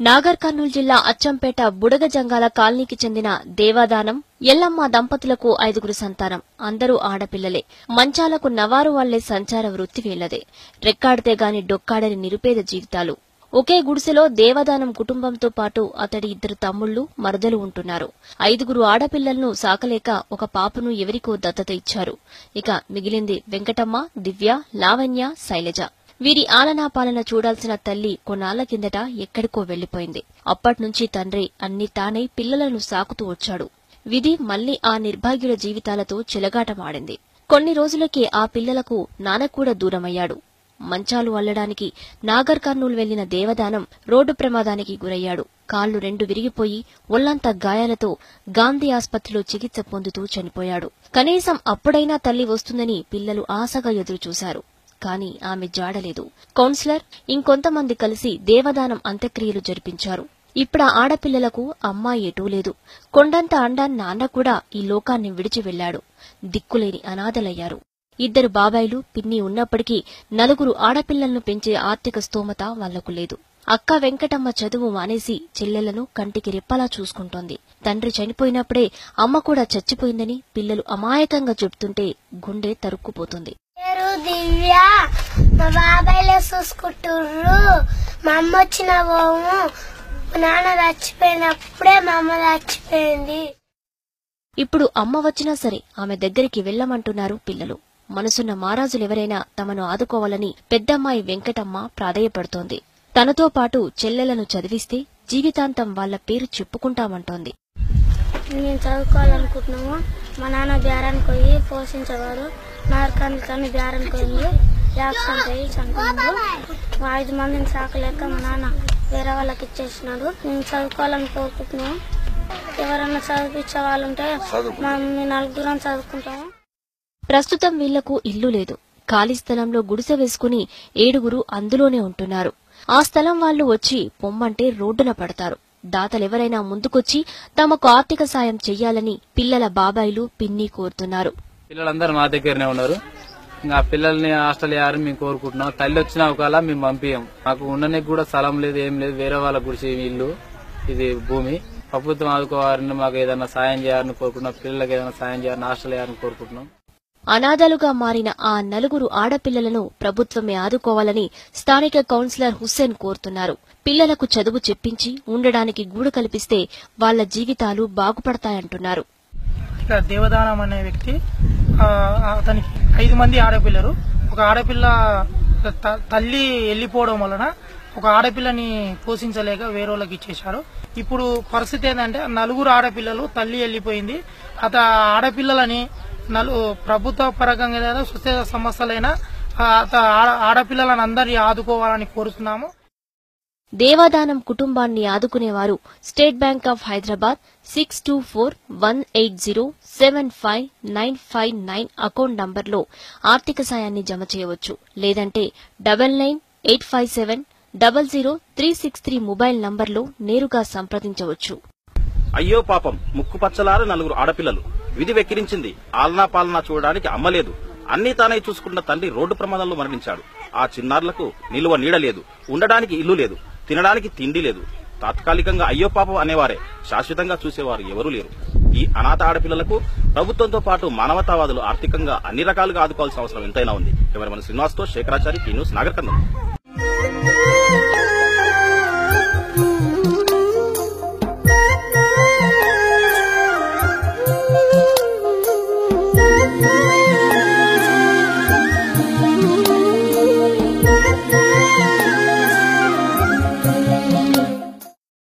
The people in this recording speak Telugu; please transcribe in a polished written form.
నాగర్ కర్నూలు జిల్లా అచ్చంపేట బుడగజంగాల కాలనీకి చెందిన దేవాదానం ఎల్లమ్మ దంపతులకు 5 సంతానం. అందరూ ఆడపిల్లలే. మంచాలకు నవారు వాళ్లే సంచార వృత్తి వీళ్లదే. రెక్కాడితే గాని డొక్కాడని నిరుపేద జీవితాలు. ఒకే గుడిసెలో దేవదానం కుటుంబంతో పాటు అతడి 2 తమ్ముళ్లు, మరదలు ఉంటున్నారు. 5 ఆడపిల్లలను సాకలేక ఒక పాపను ఎవరికో దత్తత ఇచ్చారు. ఇక మిగిలింది వెంకటమ్మ, దివ్య, లావణ్య, శైలజ. వీరి ఆలనా పాలన చూడాల్సిన తల్లి కొన్నాళ్ల కిందట ఎక్కడికో వెళ్లిపోయింది. అప్పట్నుంచి తండ్రి అన్ని తానై పిల్లలను సాకుతూ వచ్చాడు. విధి మళ్లీ ఆ నిర్భాగ్యుల జీవితాలతో చెలగాటమాడింది. కొన్ని రోజులకే ఆ పిల్లలకు నాన్న కూడా దూరమయ్యాడు. మంచాలు అల్లడానికి నాగర్ కర్నూలు వెళ్లిన దేవదానం రోడ్డు ప్రమాదానికి గురయ్యాడు. కాళ్లు 2 విరిగిపోయి ఒళ్లంతా గాయాలతో గాంధీ ఆస్పత్రిలో చికిత్స పొందుతూ చనిపోయాడు. కనీసం అప్పుడైనా తల్లి వస్తుందని పిల్లలు ఆశగా ఎదురుచూశారు. కాని ఆమె జాడలేదు. కౌన్సిలర్ ఇంకొంతమంది కలిసి దేవదానం అంత్యక్రియలు జరిపించారు. ఇప్పుడా ఆడపిల్లలకు అమ్మాయి ఎటూ లేదు. కొండంత అండా నాన్న కూడా ఈ లోకాన్ని విడిచి వెళ్లాడు. దిక్కులేని అనాథలయ్యారు. 2 బాబాయిలు, పిన్ని ఉన్నప్పటికీ 4 ఆడపిల్లలను పెంచే ఆర్థిక స్తోమత వాళ్లకు లేదు. అక్క వెంకటమ్మ చదువు మానేసి చెల్లెలను కంటికి రెప్పలా చూసుకుంటోంది. తండ్రి చనిపోయినప్పుడే అమ్మ కూడా చచ్చిపోయిందని పిల్లలు అమాయకంగా చెబుతుంటే గుండె తరుక్కుపోతుంది. దివ్య, మా బాబాయిలే చూసుకుంటుర్రు. మా అమ్మ వచ్చిన పోము. నాన్న చచ్చిపోయినప్పుడే మా అమ్మ చచ్చిపోయింది. ఇప్పుడు అమ్మ వచ్చినా సరే ఆమె దగ్గరికి వెళ్లమంటున్నారు పిల్లలు. మనసున్న మారాజులెవరైనా తమను ఆదుకోవాలని పెద్దమ్మాయి వెంకటమ్మ ప్రాధేయపడుతోంది. తనతో పాటు చెల్లెలను చదివిస్తే జీవితాంతం వాళ్ల పేరు చెప్పుకుంటామంటోంది. నేను చదువుకోవాలనుకుంటున్నాము. మా నాన్న బేరానికి పోయి పోషించేవారు. నారకాన్ని బేరానికి పోయింది. యాక్సిడెంట్ అయ్యి చనిపోయింది. 5 మందిని సాకలేక మా నాన్న వేరే వాళ్ళకి ఇచ్చేసినాడు. నేను చదువుకోవాలని కోరుకుంటున్నాము. ఎవరన్నా చదివించే వాళ్ళుంటే మేము 4 చదువుకుంటాము. ప్రస్తుతం వీళ్లకు ఇల్లు లేదు. ఖాళీ స్థలంలో గుడిసె వేసుకుని 7 అందులోనే ఉంటున్నారు. ఆ స్థలం వాళ్లు వచ్చి పొమ్మంటే రోడ్డున పడతారు. దాతలెవరైనా ముందుకొచ్చి తమకు ఆర్థిక సాయం చెయ్యాలని పిల్లల బాబాయిలు, పిన్ని కోరుతున్నారు. పిల్లలందరూ మా దగ్గరనే ఉన్నారు. ఇంకా పిల్లల్ని హాస్టల్ వేయాలని మేము కోరుకుంటున్నాం. తల్లి వచ్చినా ఒకవేళ మేము పంపించాం. మాకు ఉండడానికి కూడా స్థలం లేదు, ఏం లేదు. వేరే వాళ్ళ గుడిసె ఇల్లు, ఇది భూమి. ప్రభుత్వం ఆదుకోవాలని, మాకు ఏదైనా సాయం చేయాలని కోరుకుంటున్నాం. పిల్లలకి ఏదైనా సాయం చేయాలని, హాస్టల్ వేయాలని కోరుకుంటున్నాం. అనాథలుగా మారిన ఆ 4 ఆడపిల్లలను ప్రభుత్వమే ఆదుకోవాలని స్థానిక కౌన్సిలర్ హుస్సేన్ కోరుతున్నారు. పిల్లలకు చదువు చెప్పించి ఉండడానికి గూడు కల్పిస్తే వాళ్ల జీవితాలు బాగుపడతాయంటున్నారు. దేవదానం అనే వ్యక్తి, అతనికి 5 మంది ఆడపిల్లలు. ఒక ఆడపిల్ల తల్లి వెళ్లిపోవడం వలన ఒక ఆడపిల్లని పోషించలేక వేరే వాళ్ళకి ఇచ్చేశారు. ఇప్పుడు పరిస్థితి ఏంటంటే 4 ఆడపిల్లలు, తల్లి వెళ్లిపోయింది. ఆడపిల్లలని ప్రభుత్వ పరంగా లేదా సుస్థిర సంస్థలైనా ఆడపిల్లలను అందరినీ ఆదుకోవాలని కోరుతున్నాము. దేవదానం కుటుంబాన్ని ఆదుకునేవారు State Bank of Hyderabad 6241807595 account నంబర్లో ఆర్థిక సాయాన్ని జమ చేయవచ్చు. లేదంటే 9985700363 మొబైల్ నంబర్లో నేరుగా సంప్రదించవచ్చు. అయ్యో పాపం, ముక్కు పచ్చలార 4 ఆడపిల్లలు. విధి వెక్కిరించింది. ఆలనా పాలనా చూడడానికి అమ్మలేదు. అన్నీ తానై చూసుకున్న తండ్రి రోడ్డు ప్రమాదంలో మరణించాడు. ఆ చిన్నారులకు నిలువ నీడ లేదు, ఉండడానికి ఇల్లు లేదు, తినడానికి తిండి లేదు. తాత్కాలికంగా అయ్యో పాపం అనేవారే, శాశ్వతంగా చూసేవారు ఎవరూ లేరు. ఈ అనాథ ఆడపిల్లలకు ప్రభుత్వంతో పాటు మానవతావాదులు ఆర్థికంగా అన్ని రకాలుగా ఆదుకోవాల్సిన అవసరం ఎంతైనా ఉంది. కెమెరామెన్ శ్రీనివాస్తో శేఖరాచారి, టీ న్యూస్, నాగర్ కర్నూలు.